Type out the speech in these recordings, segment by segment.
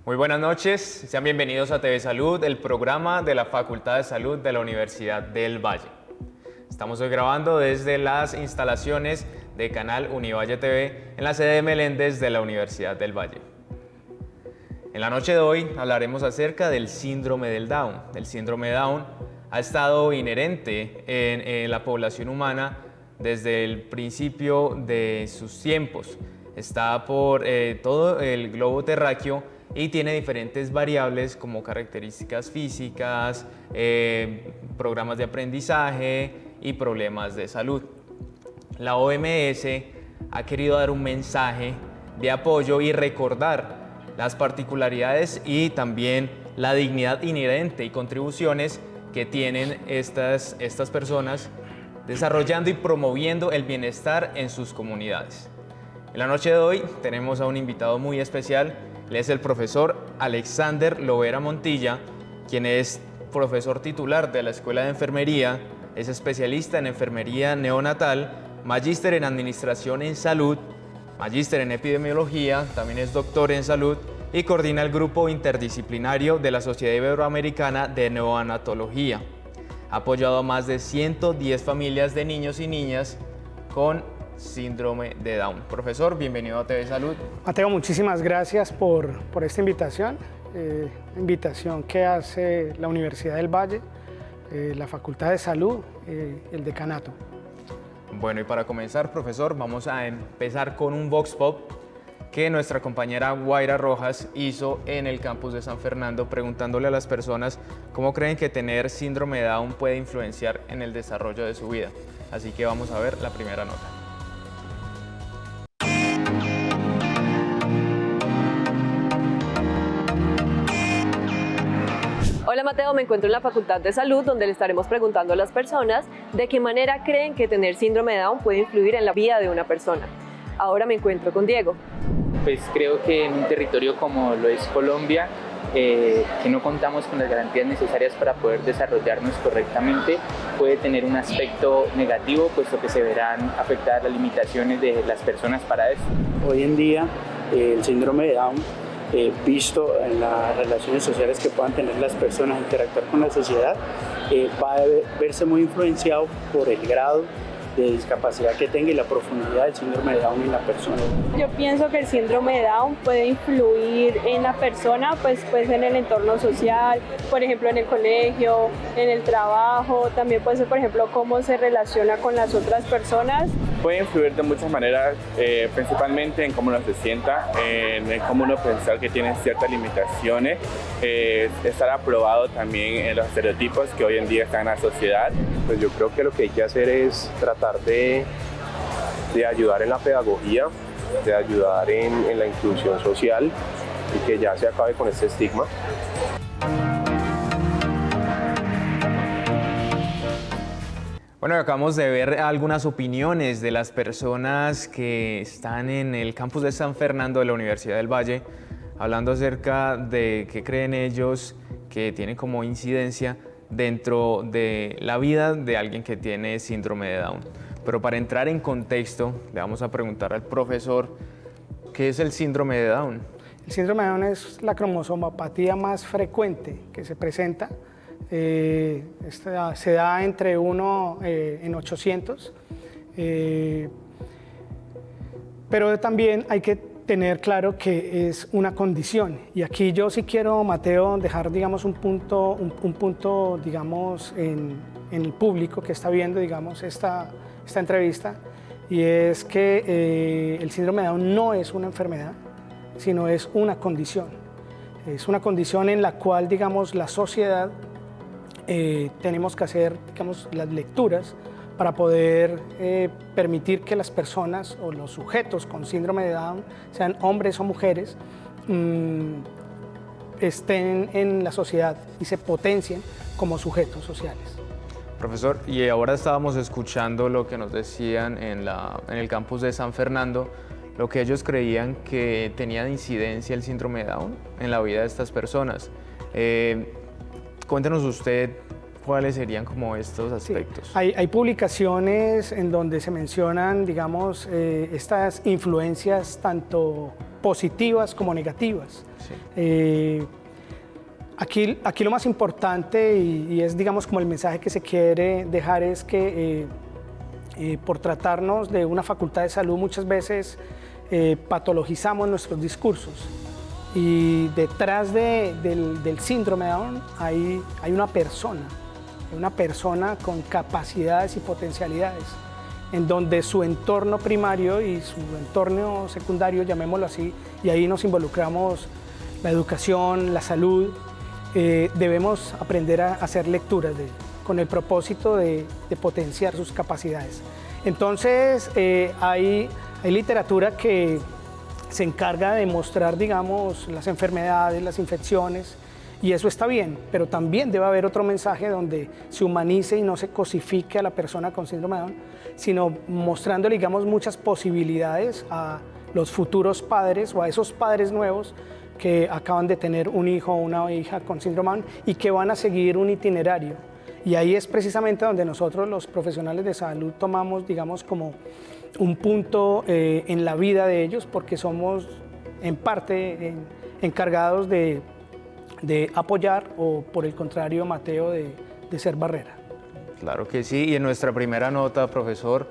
Muy buenas noches, sean bienvenidos a TV Salud, el programa de la Facultad de Salud de la Universidad del Valle. Estamos hoy grabando desde las instalaciones de Canal Univalle TV en la sede de Meléndez de la Universidad del Valle. En la noche de hoy hablaremos acerca del síndrome del Down. El síndrome Down ha estado inherente en la población humana desde el principio de sus tiempos. Está por todo el globo terráqueo y tiene diferentes variables como características físicas, programas de aprendizaje y problemas de salud. La OMS ha querido dar un mensaje de apoyo y recordar las particularidades y también la dignidad inherente y contribuciones que tienen estas personas desarrollando y promoviendo el bienestar en sus comunidades. En la noche de hoy tenemos a un invitado muy especial. Él es el profesor Alexander Lovera Montilla, quien es profesor titular de la Escuela de Enfermería, es especialista en enfermería neonatal, magíster en administración en salud, magíster en epidemiología, también es doctor en salud y coordina el grupo interdisciplinario de la Sociedad Iberoamericana de Neonatología. Ha apoyado a más de 110 familias de niños y niñas con síndrome de Down. Profesor, bienvenido a TV Salud. Mateo, muchísimas gracias por esta invitación. Invitación que hace la Universidad del Valle, la Facultad de Salud, el decanato. Bueno, y para comenzar, profesor, vamos a empezar con un Vox Pop que nuestra compañera Guaira Rojas hizo en el campus de San Fernando, preguntándole a las personas cómo creen que tener síndrome de Down puede influenciar en el desarrollo de su vida. Así que vamos a ver la primera nota. Hola Mateo, me encuentro en la Facultad de Salud donde le estaremos preguntando a las personas de qué manera creen que tener síndrome de Down puede influir en la vida de una persona. Ahora me encuentro con Diego. Pues creo que en un territorio como lo es Colombia, que no contamos con las garantías necesarias para poder desarrollarnos correctamente, puede tener un aspecto negativo, puesto que se verán afectadas las limitaciones de las personas para esto. Hoy en día el síndrome de Down, visto en las relaciones sociales que puedan tener las personas, interactuar con la sociedad, va a verse muy influenciado por el grado de discapacidad que tenga y la profundidad del síndrome de Down en la persona. Yo pienso que el síndrome de Down puede influir en la persona, pues en el entorno social, por ejemplo en el colegio, en el trabajo, también puede ser, por ejemplo, cómo se relaciona con las otras personas. Puede influir de muchas maneras, principalmente en cómo uno se sienta, en cómo uno pensar que tiene ciertas limitaciones, estar aprobado también en los estereotipos que hoy en día están en la sociedad. Pues yo creo que lo que hay que hacer es tratar de ayudar en la pedagogía, de ayudar en la inclusión social y que ya se acabe con este estigma. Bueno, acabamos de ver algunas opiniones de las personas que están en el campus de San Fernando de la Universidad del Valle, hablando acerca de qué creen ellos que tiene como incidencia dentro de la vida de alguien que tiene síndrome de Down. Pero para entrar en contexto, le vamos a preguntar al profesor, ¿qué es el síndrome de Down? El síndrome de Down es la cromosomopatía más frecuente que se presenta. Se da entre 1 en 800, pero también hay que tener claro que es una condición. Y aquí yo sí quiero, Mateo, dejar, digamos, un punto digamos, en el público que está viendo, digamos, esta entrevista, y es que el síndrome de Down no es una enfermedad, sino es una condición. Es una condición en la cual, digamos, la sociedad tenemos que hacer, digamos, las lecturas para poder permitir que las personas o los sujetos con síndrome de Down, sean hombres o mujeres, estén en la sociedad y se potencien como sujetos sociales. Profesor, y ahora estábamos escuchando lo que nos decían en el campus de San Fernando, lo que ellos creían que tenía de incidencia el síndrome de Down en la vida de estas personas. Cuéntenos usted cuáles serían como estos aspectos. Sí, hay publicaciones en donde se mencionan, digamos, estas influencias tanto positivas como negativas. Sí. Aquí lo más importante y es, digamos, como el mensaje que se quiere dejar es que por tratarnos de una facultad de salud muchas veces patologizamos nuestros discursos y detrás del síndrome de Down hay una persona con capacidades y potencialidades en donde su entorno primario y su entorno secundario, llamémoslo así, y ahí nos involucramos la educación, la salud, debemos aprender a hacer lecturas con el propósito de potenciar sus capacidades. Entonces, hay literatura que se encarga de mostrar, digamos, las enfermedades, las infecciones, y eso está bien, pero también debe haber otro mensaje donde se humanice y no se cosifique a la persona con síndrome de Down, sino mostrándole, digamos, muchas posibilidades a los futuros padres o a esos padres nuevos que acaban de tener un hijo o una hija con síndrome de Down y que van a seguir un itinerario. Y ahí es precisamente donde nosotros, los profesionales de salud, tomamos, digamos, como un punto en la vida de ellos, porque somos en parte encargados de apoyar o, por el contrario, Mateo, de ser barrera. Claro que sí, y en nuestra primera nota, profesor,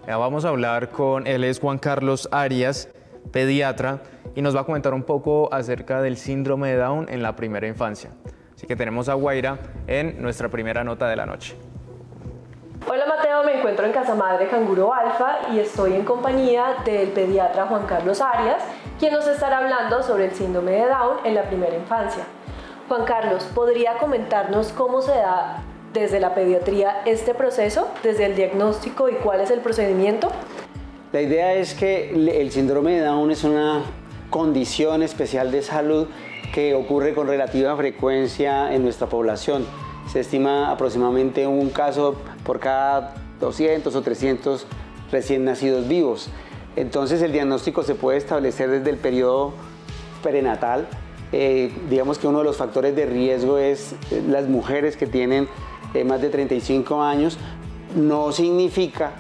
vamos a hablar con, él es Juan Carlos Arias, pediatra, y nos va a comentar un poco acerca del síndrome de Down en la primera infancia. Así que tenemos a Guaira en nuestra primera nota de la noche. Hola Mateo, me encuentro en Casa Madre Canguro Alfa y estoy en compañía del pediatra Juan Carlos Arias, quien nos estará hablando sobre el síndrome de Down en la primera infancia. Juan Carlos, ¿podría comentarnos cómo se da desde la pediatría este proceso, desde el diagnóstico y cuál es el procedimiento? La idea es que el síndrome de Down es una condición especial de salud que ocurre con relativa frecuencia en nuestra población. Se estima aproximadamente un caso por cada 200 o 300 recién nacidos vivos. Entonces el diagnóstico se puede establecer desde el periodo prenatal. Digamos que uno de los factores de riesgo es las mujeres que tienen más de 35 años. No significa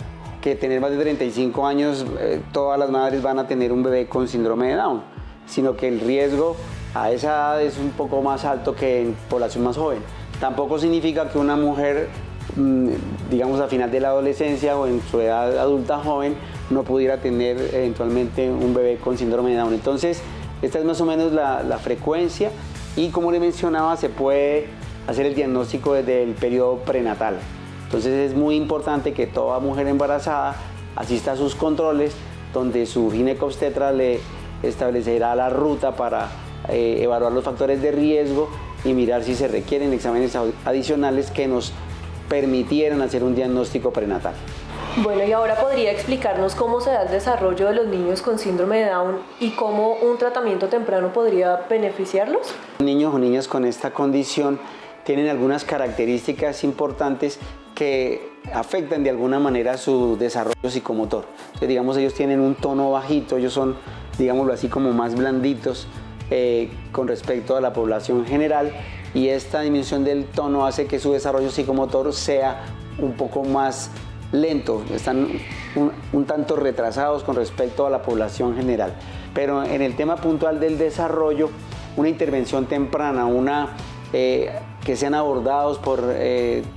que tener más de 35 años todas las madres van a tener un bebé con síndrome de Down, sino que el riesgo a esa edad es un poco más alto que en población más joven. Tampoco significa que una mujer, digamos a final de la adolescencia o en su edad adulta joven, no pudiera tener eventualmente un bebé con síndrome de Down. Entonces, esta es más o menos la frecuencia y, como le mencionaba, se puede hacer el diagnóstico desde el periodo prenatal. Entonces es muy importante que toda mujer embarazada asista a sus controles, donde su ginecobstetra le establecerá la ruta para evaluar los factores de riesgo y mirar si se requieren exámenes adicionales que nos permitieran hacer un diagnóstico prenatal. Bueno, y ahora podría explicarnos cómo se da el desarrollo de los niños con síndrome de Down y cómo un tratamiento temprano podría beneficiarlos. Niños o niñas con esta condición tienen algunas características importantes que afectan de alguna manera su desarrollo psicomotor. Entonces, digamos, ellos tienen un tono bajito, ellos son, digámoslo así, como más blanditos con respecto a la población general, y esta disminución del tono hace que su desarrollo psicomotor sea un poco más lento, están un tanto retrasados con respecto a la población general. Pero en el tema puntual del desarrollo, una intervención temprana, que sean abordados por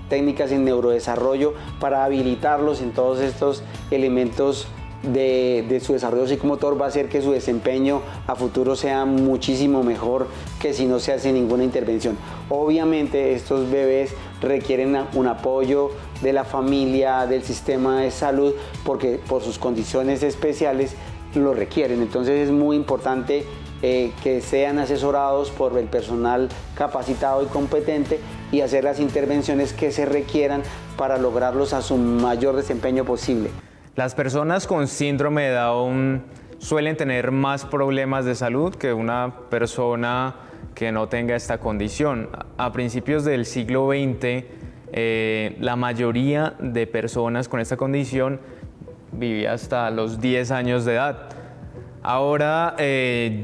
técnicas en neurodesarrollo para habilitarlos en todos estos elementos de su desarrollo psicomotor, va a hacer que su desempeño a futuro sea muchísimo mejor que si no se hace ninguna intervención. Obviamente estos bebés requieren un apoyo de la familia, del sistema de salud, porque por sus condiciones especiales lo requieren. Entonces es muy importante que sean asesorados por el personal capacitado y competente y hacer las intervenciones que se requieran para lograrlos a su mayor desempeño posible. Las personas con síndrome de Down suelen tener más problemas de salud que una persona que no tenga esta condición. A principios del siglo XX, la mayoría de personas con esta condición vivía hasta los 10 años de edad. Ahora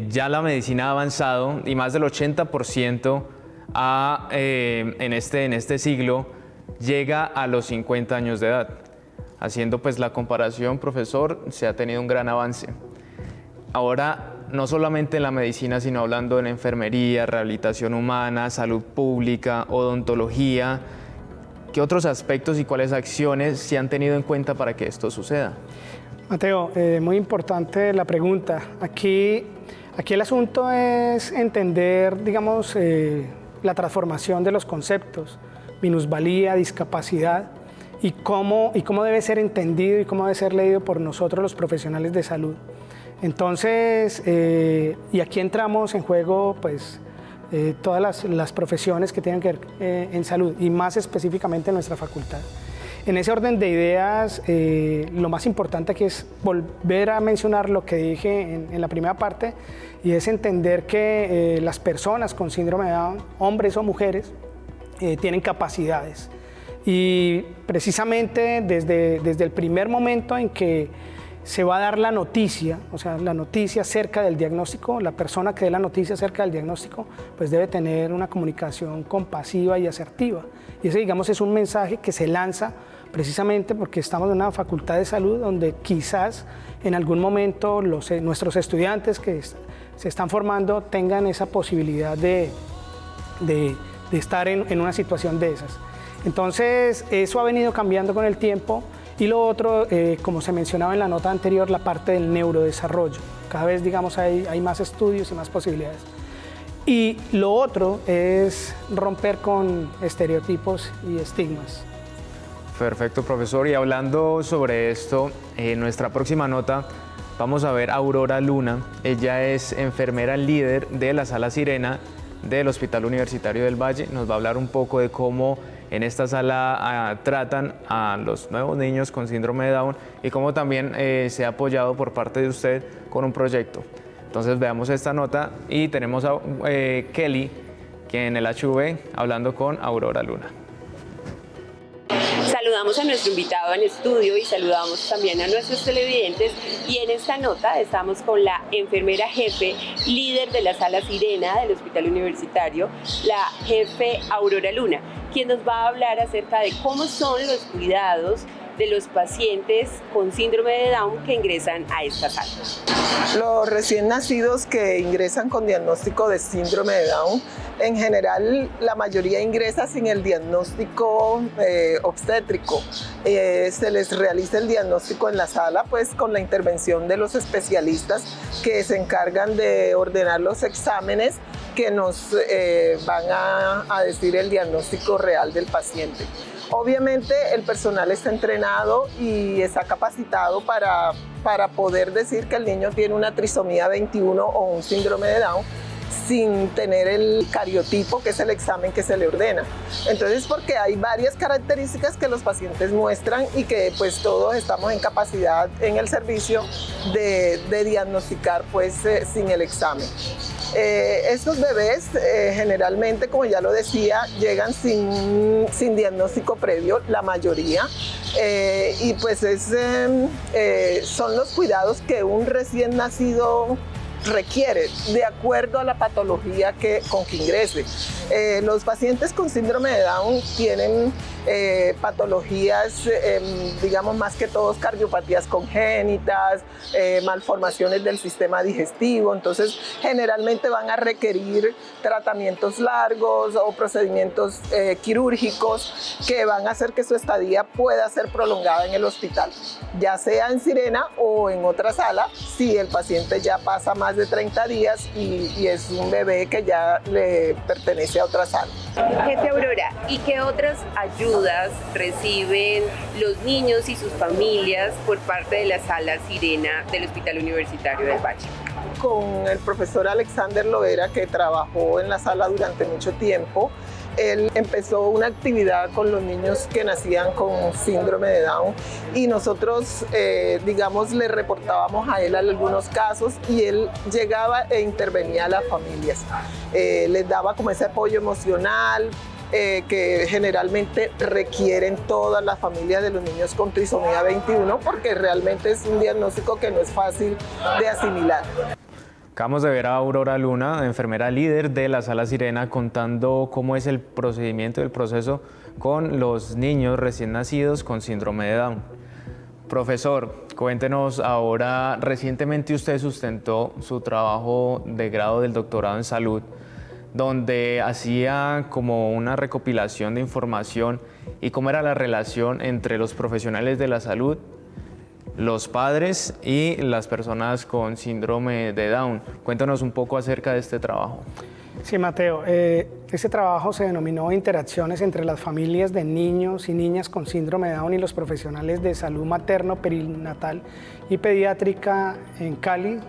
ya la medicina ha avanzado y más del 80% en este siglo llega a los 50 años de edad. Haciendo pues la comparación, profesor, se ha tenido un gran avance. Ahora, no solamente en la medicina, sino hablando en enfermería, rehabilitación humana, salud pública, odontología. ¿Qué otros aspectos y cuáles acciones se han tenido en cuenta para que esto suceda? Mateo, muy importante la pregunta. Aquí el asunto es entender, digamos, la transformación de los conceptos, minusvalía, discapacidad, y cómo debe ser entendido y cómo debe ser leído por nosotros los profesionales de salud. Entonces, y aquí entramos en juego, pues, todas las profesiones que tienen que ver en salud, y más específicamente en nuestra facultad. En ese orden de ideas, lo más importante aquí es volver a mencionar lo que dije en la primera parte, y es entender que las personas con síndrome de Down, hombres o mujeres, tienen capacidades. Y precisamente desde el primer momento en que se va a dar la noticia, o sea, la noticia acerca del diagnóstico, la persona que dé la noticia acerca del diagnóstico, pues debe tener una comunicación compasiva y asertiva. Y ese, digamos, es un mensaje que se lanza precisamente porque estamos en una facultad de salud donde quizás en algún momento nuestros estudiantes que se están formando tengan esa posibilidad de estar en una situación de esas. Entonces, eso ha venido cambiando con el tiempo. Y lo otro, como se mencionaba en la nota anterior, la parte del neurodesarrollo. Cada vez, digamos, hay más estudios y más posibilidades. Y lo otro es romper con estereotipos y estigmas. Perfecto, profesor. Y hablando sobre esto, en nuestra próxima nota vamos a ver a Aurora Luna. Ella es enfermera líder de la Sala Sirena del Hospital Universitario del Valle. Nos va a hablar un poco de cómo en esta sala tratan a los nuevos niños con síndrome de Down y cómo también se ha apoyado por parte de usted con un proyecto. Entonces veamos esta nota y tenemos a Kelly, que en el HV, hablando con Aurora Luna. Saludamos a nuestro invitado en estudio y saludamos también a nuestros televidentes, y en esta nota estamos con la enfermera jefe, líder de la Sala Sirena del Hospital Universitario, la jefe Aurora Luna, quien nos va a hablar acerca de cómo son los cuidados de los pacientes con síndrome de Down que ingresan a esta sala. Los recién nacidos que ingresan con diagnóstico de síndrome de Down, en general la mayoría ingresa sin el diagnóstico obstétrico. Se les realiza el diagnóstico en la sala, pues con la intervención de los especialistas que se encargan de ordenar los exámenes que nos van a decir el diagnóstico real del paciente. Obviamente el personal está entrenado y está capacitado para poder decir que el niño tiene una trisomía 21 o un síndrome de Down sin tener el cariotipo, que es el examen que se le ordena. Entonces, porque hay varias características que los pacientes muestran y que pues todos estamos en capacidad en el servicio de diagnosticar pues sin el examen. Estos bebés generalmente, como ya lo decía, llegan sin diagnóstico previo, la mayoría, y pues son los cuidados que un recién nacido requiere de acuerdo a la patología con que ingrese. Los pacientes con síndrome de Down tienen patologías, digamos más que todos cardiopatías congénitas, malformaciones del sistema digestivo, entonces generalmente van a requerir tratamientos largos o procedimientos quirúrgicos que van a hacer que su estadía pueda ser prolongada en el hospital, ya sea en Sirena o en otra sala, si el paciente ya pasa más de 30 días y es un bebé que ya le pertenece a otra sala. Jefe Aurora, ¿y qué otras ayudas reciben los niños y sus familias por parte de la Sala Sirena del Hospital Universitario del Valle? Con el profesor Alexander Loera, que trabajó en la sala durante mucho tiempo, él empezó una actividad con los niños que nacían con síndrome de Down y nosotros, digamos, le reportábamos a él algunos casos y él llegaba e intervenía a las familias. Les daba como ese apoyo emocional que generalmente requieren todas las familias de los niños con trisomía 21 porque realmente es un diagnóstico que no es fácil de asimilar. Acabamos de ver a Aurora Luna, enfermera líder de la Sala Sirena, contando cómo es el procedimiento, el proceso con los niños recién nacidos con síndrome de Down. Profesor, cuéntenos ahora, recientemente usted sustentó su trabajo de grado del doctorado en salud, donde hacía como una recopilación de información y cómo era la relación entre los profesionales de la salud, los padres y las personas con síndrome de Down. Cuéntanos un poco acerca de este trabajo. Sí, Mateo, este trabajo se denominó Interacciones entre las familias de niños y niñas con síndrome de Down y los profesionales de salud materno, perinatal y pediátrica en Cali,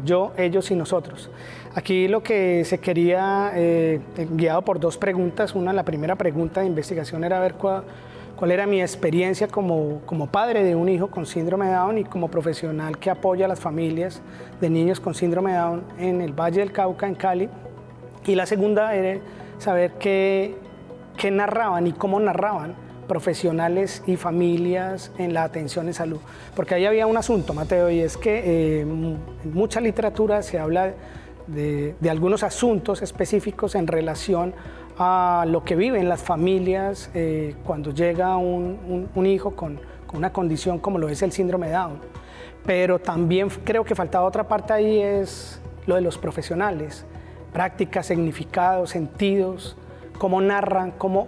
yo, ellos y nosotros. Aquí lo que se quería, guiado por dos preguntas. La primera pregunta de investigación era ver cuál era mi experiencia como padre de un hijo con síndrome de Down y como profesional que apoya a las familias de niños con síndrome de Down en el Valle del Cauca, en Cali. Y la segunda era saber qué narraban y cómo narraban profesionales y familias en la atención en salud. Porque ahí había un asunto, Mateo, y es que en mucha literatura se habla de algunos asuntos específicos en relación a lo que viven las familias cuando llega un hijo con una condición como lo es el síndrome de Down. Pero también creo que faltaba otra parte ahí, es lo de los profesionales. Prácticas, significados, sentidos, cómo narran, cómo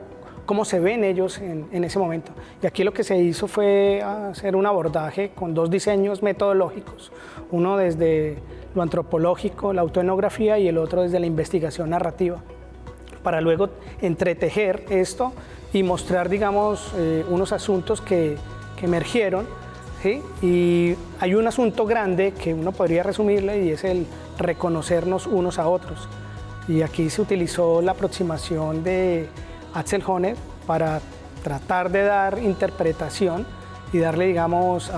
se ven ellos en ese momento. Y aquí lo que se hizo fue hacer un abordaje con dos diseños metodológicos, uno desde lo antropológico, la autoetnografía, y el otro desde la investigación narrativa, para luego entretejer esto y mostrar, digamos, unos asuntos que emergieron, ¿sí? Y hay un asunto grande que uno podría resumirle, y es el reconocernos unos a otros. Y aquí se utilizó la aproximación de Axel Honneth para tratar de dar interpretación y darle, digamos,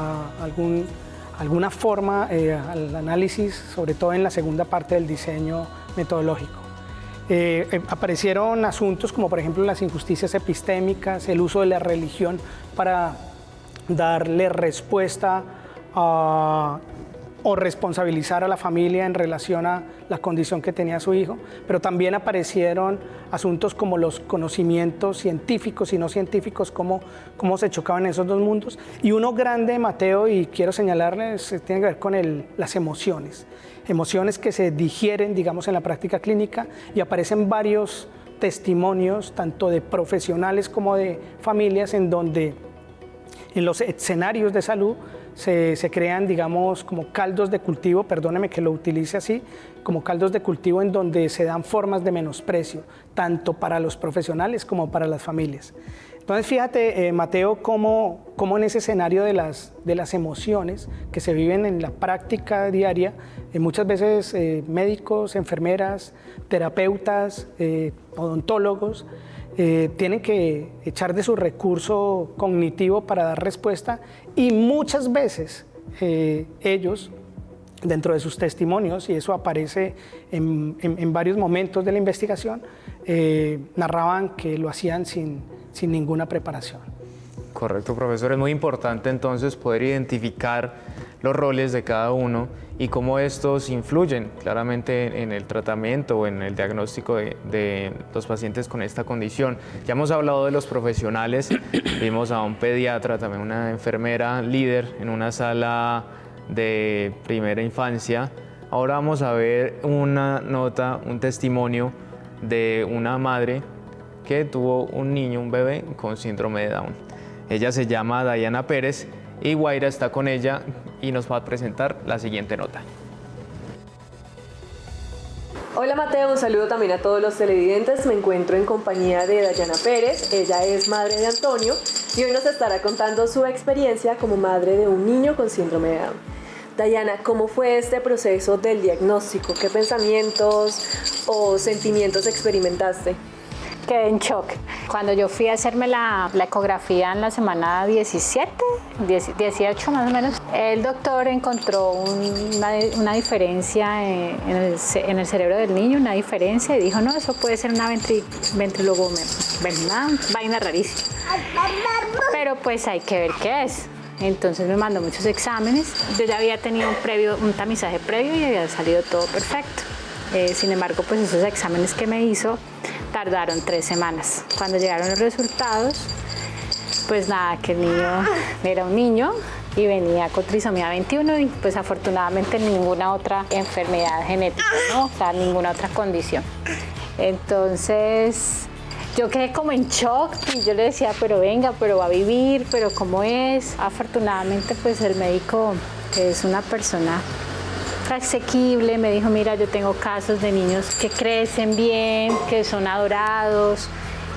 alguna forma al análisis, sobre todo en la segunda parte del diseño metodológico. Aparecieron asuntos como, por ejemplo, las injusticias epistémicas, el uso de la religión para darle respuesta o responsabilizar a la familia en relación a la condición que tenía su hijo, pero también aparecieron asuntos como los conocimientos científicos y no científicos, cómo se chocaban esos dos mundos. Y uno grande, Mateo, y quiero señalarles, tiene que ver con las emociones que se digieren, digamos, en la práctica clínica, y aparecen varios testimonios, tanto de profesionales como de familias, en donde en los escenarios de salud se crean, digamos, como caldos de cultivo, perdóneme que lo utilice así, como caldos de cultivo en donde se dan formas de menosprecio, tanto para los profesionales como para las familias. Entonces, fíjate, Mateo, cómo en ese escenario de las emociones que se viven en la práctica diaria, muchas veces médicos, enfermeras, terapeutas, odontólogos, tienen que echar de su recurso cognitivo para dar respuesta, y muchas veces ellos, dentro de sus testimonios, y eso aparece en varios momentos de la investigación, narraban que lo hacían sin ninguna preparación. Correcto, profesor. Es muy importante entonces poder identificar los roles de cada uno y cómo estos influyen claramente en el tratamiento o en el diagnóstico de los pacientes con esta condición. Ya hemos hablado de los profesionales, vimos a un pediatra, también una enfermera líder en una sala de primera infancia. Ahora vamos a ver una nota, un testimonio de una madre que tuvo un niño, un bebé con síndrome de Down. Ella se llama Dayana Pérez y Guaira está con ella y nos va a presentar la siguiente nota. Hola Mateo, un saludo también a todos los televidentes. Me encuentro en compañía de Dayana Pérez. Ella es madre de Antonio y hoy nos estará contando su experiencia como madre de un niño con síndrome de Down. Dayana, ¿cómo fue este proceso del diagnóstico? ¿Qué pensamientos o sentimientos experimentaste? Quedé en shock. Cuando yo fui a hacerme la ecografía en la semana 18 más o menos, el doctor encontró una diferencia en el cerebro del niño, una diferencia, y dijo, no, eso puede ser una ventriloquía, una vaina rarísima. Pero pues hay que ver qué es. Entonces me mandó muchos exámenes. Yo ya había tenido un tamizaje previo y había salido todo perfecto. Sin embargo, pues esos exámenes que me hizo tardaron 3 semanas. Cuando llegaron los resultados, pues nada, que el niño era un niño y venía con trisomía 21 y pues afortunadamente ninguna otra enfermedad genética, ¿no? O sea, ninguna otra condición. Entonces yo quedé como en shock y yo le decía, pero venga, pero va a vivir, pero ¿cómo es? Afortunadamente pues el médico, que es una persona asequible, me dijo, mira, yo tengo casos de niños que crecen bien, que son adorados,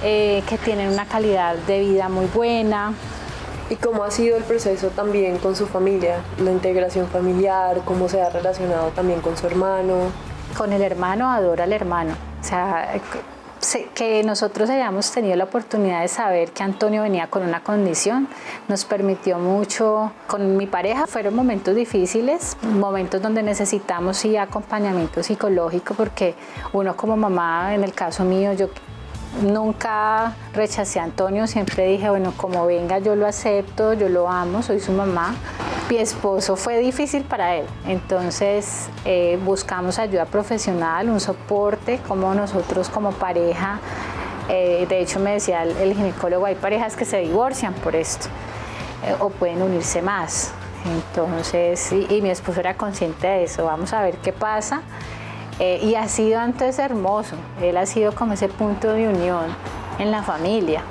que tienen una calidad de vida muy buena. ¿Y cómo ha sido el proceso también con su familia? La integración familiar, cómo se ha relacionado también con su hermano. Con el hermano, adora al hermano. O sea, que nosotros hayamos tenido la oportunidad de saber que Antonio venía con una condición nos permitió mucho. Con mi pareja fueron momentos difíciles, momentos donde necesitamos sí acompañamiento psicológico, porque uno como mamá, en el caso mío, yo nunca rechacé a Antonio, siempre dije, bueno, como venga yo lo acepto, yo lo amo, soy su mamá. Mi esposo fue difícil para él, entonces buscamos ayuda profesional, un soporte, como nosotros como pareja, de hecho me decía el ginecólogo, hay parejas que se divorcian por esto, o pueden unirse más, entonces, y mi esposo era consciente de eso, vamos a ver qué pasa. Y ha sido antes hermoso, él ha sido como ese punto de unión en la familia,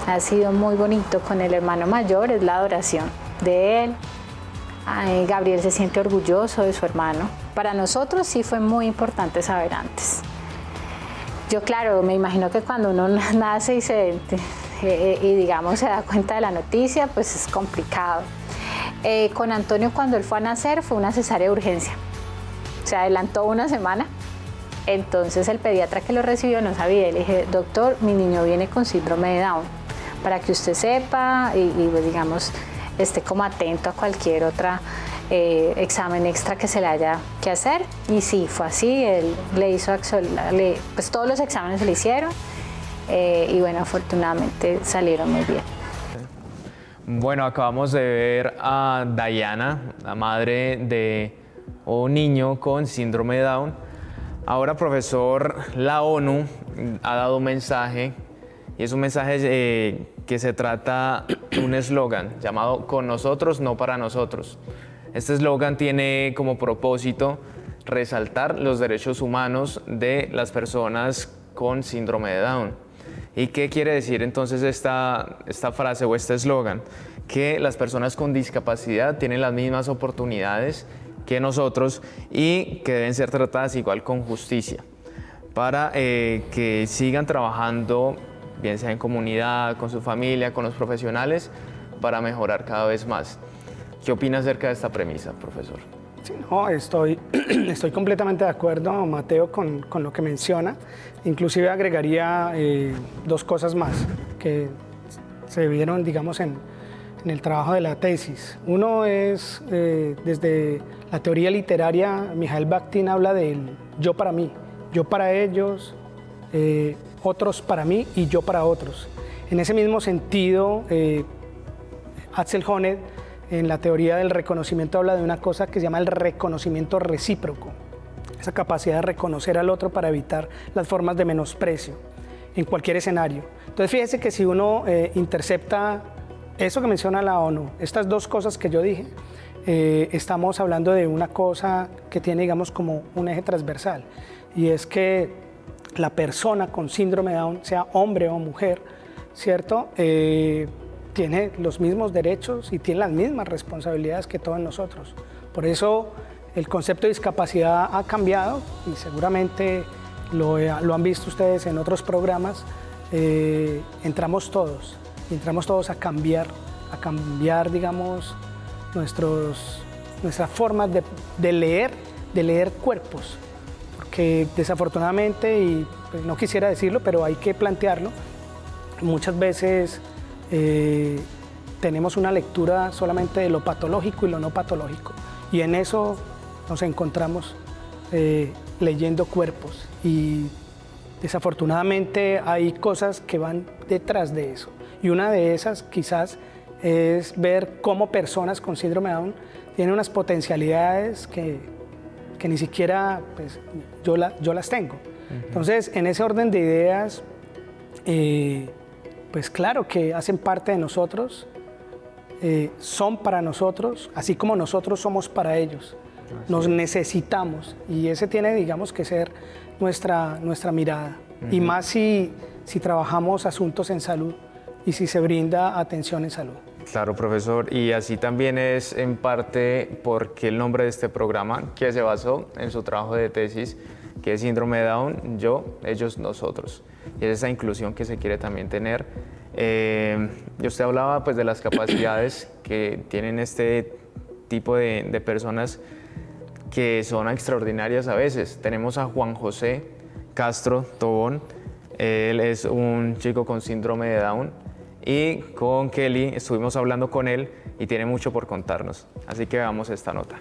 ha sido muy bonito. Con el hermano mayor es la adoración de él. Gabriel se siente orgulloso de su hermano. Para nosotros sí fue muy importante saber antes. Yo claro, me imagino que cuando uno nace y digamos se da cuenta de la noticia, pues es complicado. Con Antonio cuando él fue a nacer fue una cesárea de urgencia. Se adelantó una semana, entonces el pediatra que lo recibió no sabía. Le dije, doctor, mi niño viene con síndrome de Down, para que usted sepa y pues, digamos, esté como atento a cualquier otra examen extra que se le haya que hacer. Y sí, fue así, él le hizo, pues todos los exámenes se le hicieron y bueno, afortunadamente salieron muy bien. Bueno, acabamos de ver a Dayana, la madre de un niño con síndrome de Down. Ahora, profesor, la ONU ha dado un mensaje, y es un mensaje que se trata de un eslogan llamado "Con nosotros, no para nosotros". Este eslogan tiene como propósito resaltar los derechos humanos de las personas con síndrome de Down. ¿Y qué quiere decir entonces esta frase o este eslogan? Que las personas con discapacidad tienen las mismas oportunidades que nosotros y que deben ser tratadas igual con justicia, para que sigan trabajando, bien sea en comunidad, con su familia, con los profesionales, para mejorar cada vez más. ¿Qué opina acerca de esta premisa, profesor? Sí, no, estoy completamente de acuerdo, Mateo, con lo que menciona. Inclusive agregaría dos cosas más que se vieron, digamos, en el trabajo de la tesis. Uno es, desde la teoría literaria, Mijael Bakhtin habla del yo para mí, yo para ellos, otros para mí y yo para otros. En ese mismo sentido, Axel Honneth, en la teoría del reconocimiento, habla de una cosa que se llama el reconocimiento recíproco, esa capacidad de reconocer al otro para evitar las formas de menosprecio en cualquier escenario. Entonces, fíjese que si uno intercepta eso que menciona la ONU, estas dos cosas que yo dije, estamos hablando de una cosa que tiene, digamos, como un eje transversal, y es que la persona con síndrome de Down, sea hombre o mujer, ¿cierto?, tiene los mismos derechos y tiene las mismas responsabilidades que todos nosotros. Por eso el concepto de discapacidad ha cambiado y seguramente lo han visto ustedes en otros programas. Entramos todos a cambiar, digamos, nuestras formas de leer cuerpos, porque desafortunadamente, y pues no quisiera decirlo, pero hay que plantearlo, muchas veces tenemos una lectura solamente de lo patológico y lo no patológico, y en eso nos encontramos leyendo cuerpos, y desafortunadamente hay cosas que van detrás de eso, y una de esas quizás es ver cómo personas con síndrome de Down tienen unas potencialidades que ni siquiera pues, yo las tengo. Entonces, en ese orden de ideas, pues claro que hacen parte de nosotros, son para nosotros, así como nosotros somos para ellos. Nos necesitamos y ese tiene, digamos, que ser nuestra mirada. Y más si trabajamos asuntos en salud y si se brinda atención en salud. Claro, profesor, y así también es en parte porque el nombre de este programa, que se basó en su trabajo de tesis, que es Síndrome de Down, yo, ellos, nosotros. Y es esa inclusión que se quiere también tener. Y usted hablaba pues de las capacidades que tienen este tipo de personas que son extraordinarias a veces. Tenemos a Juan José Castro Tobón, él es un chico con síndrome de Down y con Kelly estuvimos hablando con él y tiene mucho por contarnos. Así que veamos esta nota.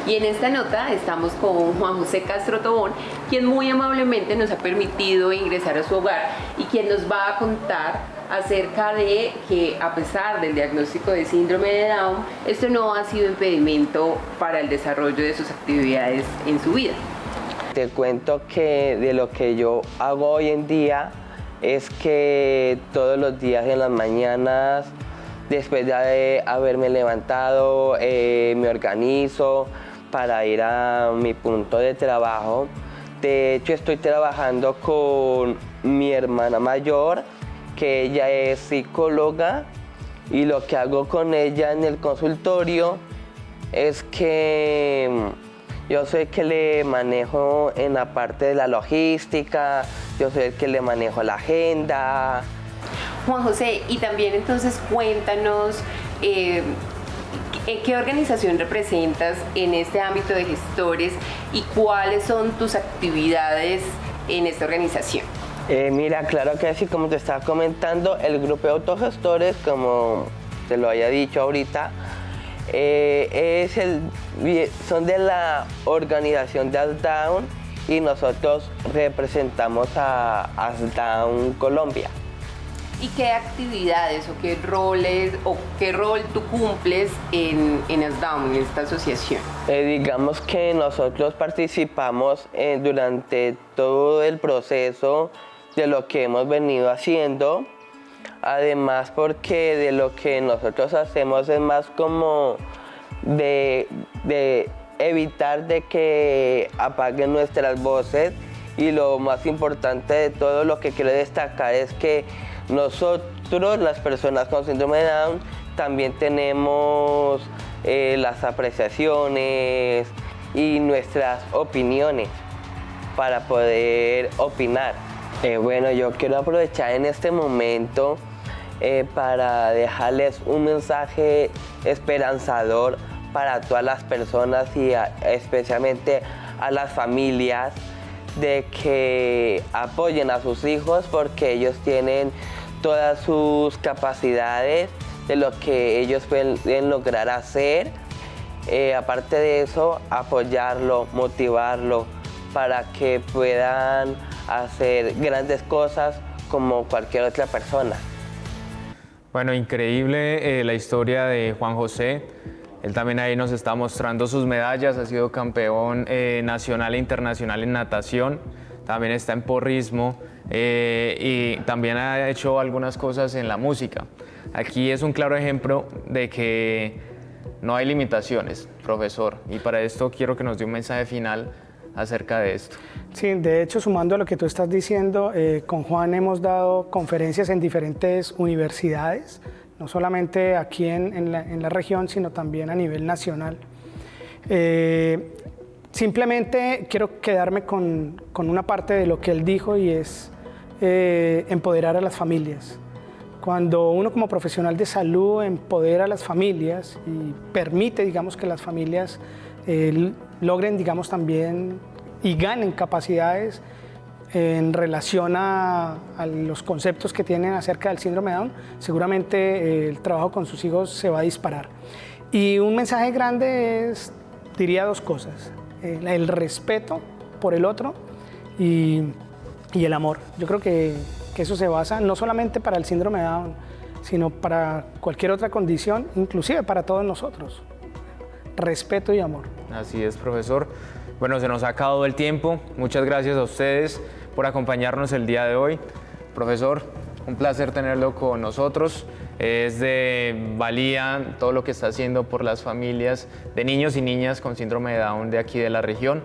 Y en esta nota estamos con Juan José Castro Tobón, quien muy amablemente nos ha permitido ingresar a su hogar y quien nos va a contar acerca de que a pesar del diagnóstico de síndrome de Down, esto no ha sido impedimento para el desarrollo de sus actividades en su vida. Te cuento que de lo que yo hago hoy en día es que todos los días en las mañanas, después de haberme levantado, me organizo para ir a mi punto de trabajo. De hecho, estoy trabajando con mi hermana mayor, que ella es psicóloga, y lo que hago con ella en el consultorio es que yo soy el que le manejo en la parte de la logística, yo soy el que le manejo la agenda. Juan José, y también entonces cuéntanos ¿qué organización representas en este ámbito de gestores y cuáles son tus actividades en esta organización? Mira, claro que sí, como te estaba comentando, el grupo de autogestores, como te lo había dicho ahorita, son de la organización de ASDAUN y nosotros representamos a ASDAUN Colombia. ¿Y qué actividades o qué roles o qué rol tú cumples en ASDAUN, en esta asociación? Digamos que nosotros participamos durante todo el proceso de lo que hemos venido haciendo. Además, porque de lo que nosotros hacemos es más como de evitar de que apaguen nuestras voces, y lo más importante de todo, lo que quiero destacar es que nosotros, las personas con síndrome de Down, también tenemos las apreciaciones y nuestras opiniones para poder opinar. Bueno, yo quiero aprovechar en este momento para dejarles un mensaje esperanzador para todas las personas y especialmente a las familias, de que apoyen a sus hijos porque ellos tienen todas sus capacidades de lo que ellos pueden lograr hacer. Aparte de eso, apoyarlo, motivarlo para que puedan hacer grandes cosas como cualquier otra persona. Bueno, increíble la historia de Juan José. Él también ahí nos está mostrando sus medallas, ha sido campeón nacional e internacional en natación, también está en porrismo y también ha hecho algunas cosas en la música. Aquí es un claro ejemplo de que no hay limitaciones, profesor, y para esto quiero que nos dé un mensaje final acerca de esto. Sí, de hecho, sumando a lo que tú estás diciendo, con Juan hemos dado conferencias en diferentes universidades, no solamente aquí en la región, sino también a nivel nacional. Simplemente quiero quedarme con una parte de lo que él dijo, y es empoderar a las familias. Cuando uno como profesional de salud empodera a las familias y permite, digamos, que las familias logren, digamos, también y ganen capacidades en relación a los conceptos que tienen acerca del síndrome de Down, seguramente el trabajo con sus hijos se va a disparar. Y un mensaje grande diría dos cosas: el respeto por el otro y el amor. Yo creo que eso se basa no solamente para el síndrome de Down, sino para cualquier otra condición, inclusive para todos nosotros. Respeto y amor. Así es, profesor. Bueno, se nos ha acabado el tiempo. Muchas gracias a ustedes por acompañarnos el día de hoy. Profesor, un placer tenerlo con nosotros. Es de valía todo lo que está haciendo por las familias de niños y niñas con síndrome de Down de aquí de la región.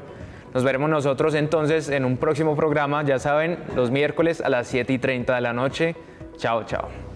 Nos veremos nosotros entonces en un próximo programa, ya saben, los miércoles a las 7:30 de la noche. Chao, chao.